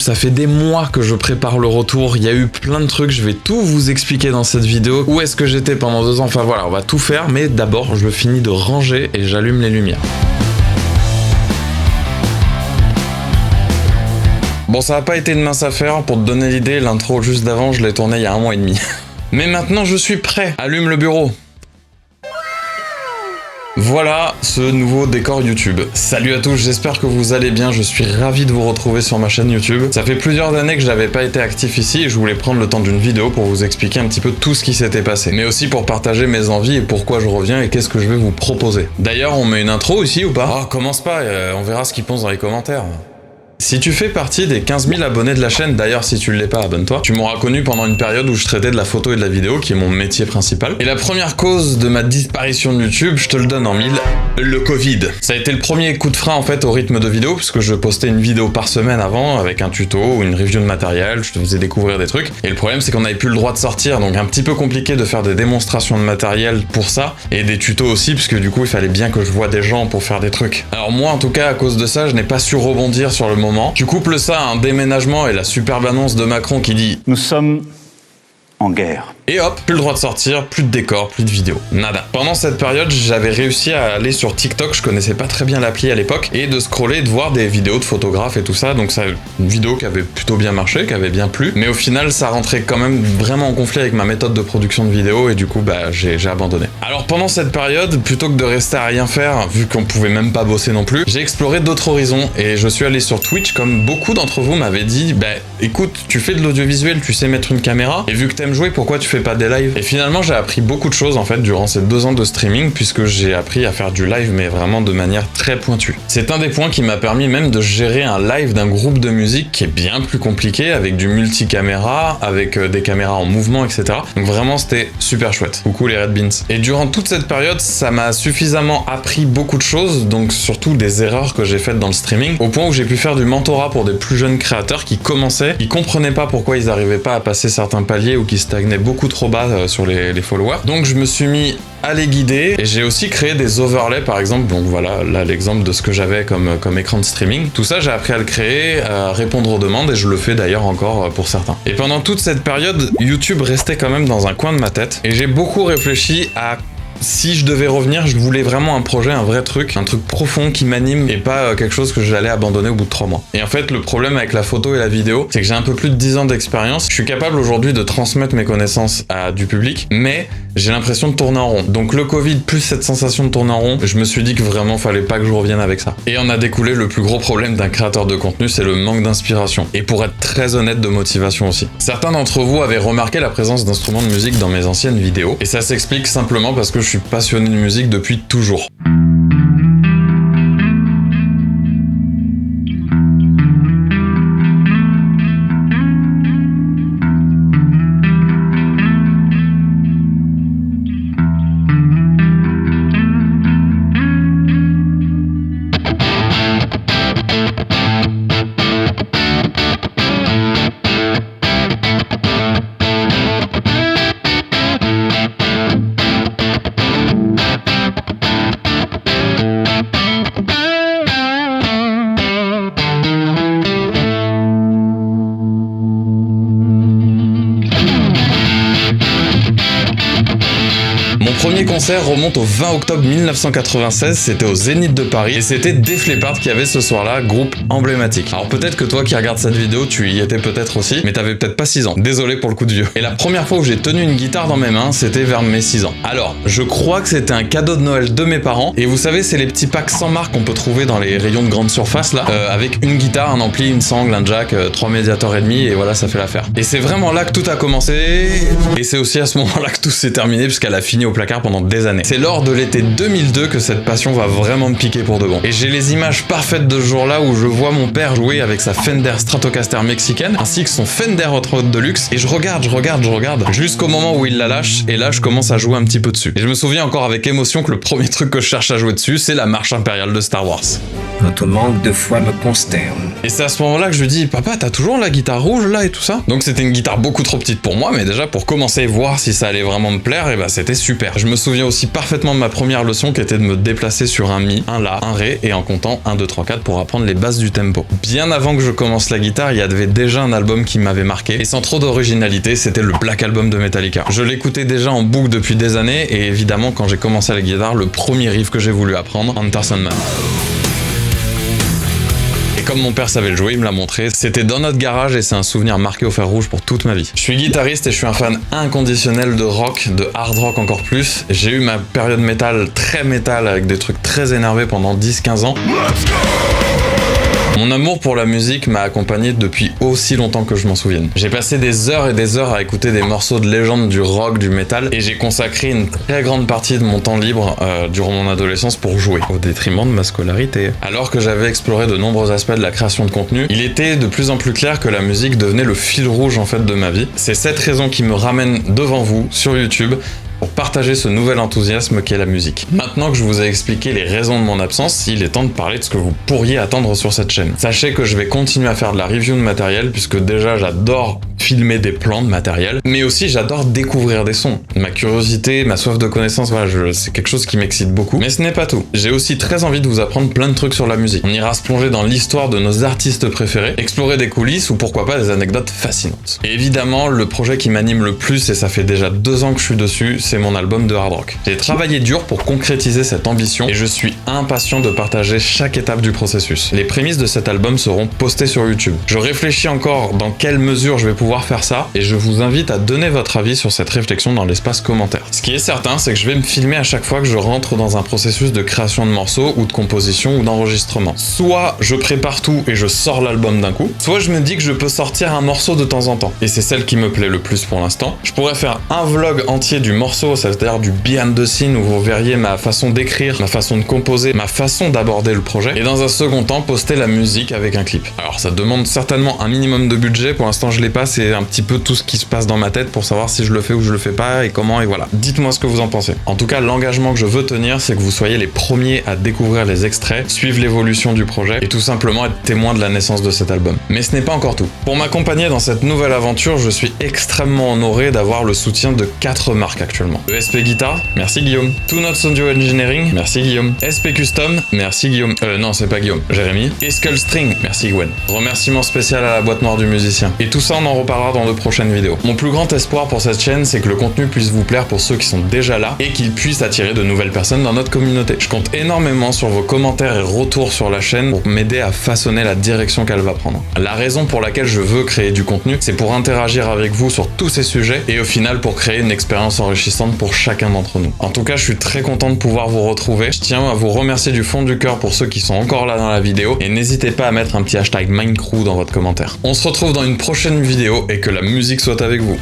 Ça fait des mois que je prépare le retour, il y a eu plein de trucs, je vais tout vous expliquer dans cette vidéo. Où est-ce que j'étais pendant 2 ans, enfin voilà, on va tout faire, mais d'abord je finis de ranger et j'allume les lumières. Bon, ça n'a pas été une mince affaire, pour te donner l'idée, l'intro juste d'avant, je l'ai tourné il y a 1 mois et demi. Mais maintenant je suis prêt, allume le bureau. Voilà ce nouveau décor YouTube. Salut à tous, j'espère que vous allez bien, je suis ravi de vous retrouver sur ma chaîne YouTube. Ça fait plusieurs années que j'avais pas été actif ici et je voulais prendre le temps d'une vidéo pour vous expliquer un petit peu tout ce qui s'était passé. Mais aussi pour partager mes envies et pourquoi je reviens et qu'est-ce que je vais vous proposer. D'ailleurs, on met une intro ici ou pas? Oh, commence pas, on verra ce qu'ils pensent dans les commentaires. Si tu fais partie des 15 000 abonnés de la chaîne, d'ailleurs si tu ne l'es pas, abonne-toi, tu m'auras connu pendant une période où je traitais de la photo et de la vidéo, qui est mon métier principal. Et la première cause de ma disparition de YouTube, je te le donne en 1000, le Covid. Ça a été le premier coup de frein en fait au rythme de vidéo, puisque je postais une vidéo par semaine avant, avec un tuto ou une review de matériel, je te faisais découvrir des trucs. Et le problème c'est qu'on n'avait plus le droit de sortir, donc un petit peu compliqué de faire des démonstrations de matériel pour ça, et des tutos aussi, puisque du coup il fallait bien que je voie des gens pour faire des trucs. Alors moi en tout cas, à cause de ça, je n'ai pas su rebondir sur le moment. Tu couples ça à un déménagement et la superbe annonce de Macron qui dit « Nous sommes en guerre ». Et hop, plus le droit de sortir, plus de décor, plus de vidéos. Nada. Pendant cette période, j'avais réussi à aller sur TikTok, je connaissais pas très bien l'appli à l'époque, et de scroller et de voir des vidéos de photographes et tout ça, donc ça, une vidéo qui avait plutôt bien marché, qui avait bien plu, mais au final, ça rentrait quand même vraiment en conflit avec ma méthode de production de vidéos, et du coup, bah, j'ai abandonné. Alors pendant cette période, plutôt que de rester à rien faire, vu qu'on pouvait même pas bosser non plus, j'ai exploré d'autres horizons, et je suis allé sur Twitch, comme beaucoup d'entre vous m'avaient dit, bah, écoute, tu fais de l'audiovisuel, tu sais mettre une caméra, et vu que t'aimes jouer, pourquoi tu fais pas des lives? Et finalement j'ai appris beaucoup de choses en fait durant ces 2 ans de streaming, puisque j'ai appris à faire du live mais vraiment de manière très pointue. C'est un des points qui m'a permis même de gérer un live d'un groupe de musique qui est bien plus compliqué, avec du multicaméra, avec des caméras en mouvement, etc. Donc vraiment c'était super chouette. Coucou les Red Beans. Et durant toute cette période, ça m'a suffisamment appris beaucoup de choses, donc surtout des erreurs que j'ai faites dans le streaming, au point où j'ai pu faire du mentorat pour des plus jeunes créateurs qui commençaient, qui comprenaient pas pourquoi ils arrivaient pas à passer certains paliers ou qui stagnaient beaucoup trop bas sur les followers. Donc je me suis mis à les guider et j'ai aussi créé des overlays par exemple, donc voilà là l'exemple de ce que j'avais comme écran de streaming. Tout ça j'ai appris à le créer, à répondre aux demandes et je le fais d'ailleurs encore pour certains. Et pendant toute cette période, YouTube restait quand même dans un coin de ma tête et j'ai beaucoup réfléchi à si je devais revenir, je voulais vraiment un projet, un vrai truc, un truc profond qui m'anime et pas quelque chose que j'allais abandonner au bout de 3 mois. Et en fait, le problème avec la photo et la vidéo, c'est que j'ai un peu plus de 10 ans d'expérience. Je suis capable aujourd'hui de transmettre mes connaissances à du public, mais j'ai l'impression de tourner en rond. Donc le Covid plus cette sensation de tourner en rond, je me suis dit que vraiment fallait pas que je revienne avec ça. Et en a découlé le plus gros problème d'un créateur de contenu, c'est le manque d'inspiration. Et pour être très honnête, de motivation aussi. Certains d'entre vous avaient remarqué la présence d'instruments de musique dans mes anciennes vidéos, et ça s'explique simplement parce que je suis passionné de musique depuis toujours. Mon premier concert remonte au 20 octobre 1996, c'était au Zénith de Paris et c'était Def Leppard qui avait ce soir-là, groupe emblématique. Alors peut-être que toi qui regardes cette vidéo, tu y étais peut-être aussi, mais t'avais peut-être pas 6 ans. Désolé pour le coup de vieux. Et la première fois où j'ai tenu une guitare dans mes mains, c'était vers mes 6 ans. Alors, je crois que c'était un cadeau de Noël de mes parents, et vous savez, c'est les petits packs sans marque qu'on peut trouver dans les rayons de grande surface là, avec une guitare, un ampli, une sangle, un jack, 3 médiators et demi, et voilà, ça fait l'affaire. Et c'est vraiment là que tout a commencé, et c'est aussi à ce moment-là que tout s'est terminé, puisqu'elle a fini au placard pendant des années. C'est lors de l'été 2002 que cette passion va vraiment me piquer pour de bon. Et j'ai les images parfaites de ce jour-là où je vois mon père jouer avec sa Fender Stratocaster mexicaine, ainsi que son Fender Hot Rod Deluxe, et je regarde, jusqu'au moment où il la lâche, et là je commence à jouer un petit peu dessus. Et je me souviens encore avec émotion que le premier truc que je cherche à jouer dessus, c'est la marche impériale de Star Wars. Votre manque de foi me consterne. Et c'est à ce moment-là que je lui dis, papa, t'as toujours la guitare rouge là et tout ça? Donc c'était une guitare beaucoup trop petite pour moi, mais déjà pour commencer à voir si ça allait vraiment me plaire, et bah c'était super. Je me souviens aussi parfaitement de ma première leçon qui était de me déplacer sur un mi, un la, un ré et en comptant 1, 2, 3, 4 pour apprendre les bases du tempo. Bien avant que je commence la guitare, il y avait déjà un album qui m'avait marqué et sans trop d'originalité, c'était le Black Album de Metallica. Je l'écoutais déjà en boucle depuis des années et évidemment quand j'ai commencé la guitare, le premier riff que j'ai voulu apprendre, Enter Sandman. Comme mon père savait le jouer, il me l'a montré. C'était dans notre garage et c'est un souvenir marqué au fer rouge pour toute ma vie. Je suis guitariste et je suis un fan inconditionnel de rock, de hard rock encore plus. J'ai eu ma période métal, très métal, avec des trucs très énervés pendant 10-15 ans. Mon amour pour la musique m'a accompagné depuis aussi longtemps que je m'en souvienne. J'ai passé des heures et des heures à écouter des morceaux de légende du rock, du métal, et j'ai consacré une très grande partie de mon temps libre durant mon adolescence pour jouer, au détriment de ma scolarité. Alors que j'avais exploré de nombreux aspects de la création de contenu, il était de plus en plus clair que la musique devenait le fil rouge en fait de ma vie. C'est cette raison qui me ramène devant vous, sur YouTube, pour partager ce nouvel enthousiasme qu'est la musique. Maintenant que je vous ai expliqué les raisons de mon absence, il est temps de parler de ce que vous pourriez attendre sur cette chaîne. Sachez que je vais continuer à faire de la review de matériel, puisque déjà j'adore filmer des plans de matériel, mais aussi j'adore découvrir des sons. Ma curiosité, ma soif de connaissance, voilà, c'est quelque chose qui m'excite beaucoup. Mais ce n'est pas tout. J'ai aussi très envie de vous apprendre plein de trucs sur la musique. On ira se plonger dans l'histoire de nos artistes préférés, explorer des coulisses ou pourquoi pas des anecdotes fascinantes. Et évidemment, le projet qui m'anime le plus, et ça fait déjà 2 ans que je suis dessus, c'est mon album de hard rock. J'ai travaillé dur pour concrétiser cette ambition et je suis impatient de partager chaque étape du processus. Les prémices de cet album seront postées sur YouTube. Je réfléchis encore dans quelle mesure je vais pouvoir faire ça et je vous invite à donner votre avis sur cette réflexion dans l'espace commentaire. Ce qui est certain, c'est que je vais me filmer à chaque fois que je rentre dans un processus de création de morceaux ou de composition ou d'enregistrement. Soit je prépare tout et je sors l'album d'un coup, soit je me dis que je peux sortir un morceau de temps en temps. Et c'est celle qui me plaît le plus pour l'instant. Je pourrais faire un vlog entier du morceau, c'est-à-dire du behind the scene où vous verriez ma façon d'écrire, ma façon de composer, ma façon d'aborder le projet. Et dans un second temps, poster la musique avec un clip. Alors ça demande certainement un minimum de budget. Pour l'instant, je l'ai pas. C'est un petit peu tout ce qui se passe dans ma tête pour savoir si je le fais ou je le fais pas et comment et voilà. Dites-moi ce que vous en pensez. En tout cas, l'engagement que je veux tenir, c'est que vous soyez les premiers à découvrir les extraits, suivre l'évolution du projet et tout simplement être témoin de la naissance de cet album. Mais ce n'est pas encore tout. Pour m'accompagner dans cette nouvelle aventure, je suis extrêmement honoré d'avoir le soutien de 4 marques actuellement. ESP Guitar, merci Guillaume. Two Notes Audio Engineering, merci Guillaume. SP Custom, merci Guillaume. Non, c'est pas Guillaume, Jérémy. Et Skull String, merci Gwen. Remerciement spécial à la boîte noire du musicien. Et tout ça, on en reparlera dans de prochaines vidéos. Mon plus grand espoir pour cette chaîne, c'est que le contenu puisse vous plaire pour ceux qui sont déjà là et qu'il puisse attirer de nouvelles personnes dans notre communauté. Je compte énormément sur vos commentaires et retours sur la chaîne pour m'aider à façonner la direction qu'elle va prendre. La raison pour laquelle je veux créer du contenu, c'est pour interagir avec vous sur tous ces sujets et au final pour créer une expérience enrichissante pour chacun d'entre nous. En tout cas, je suis très content de pouvoir vous retrouver. Je tiens à vous remercier du fond du cœur pour ceux qui sont encore là dans la vidéo et n'hésitez pas à mettre un petit hashtag Mindcrew dans votre commentaire. On se retrouve dans une prochaine vidéo et que la musique soit avec vous.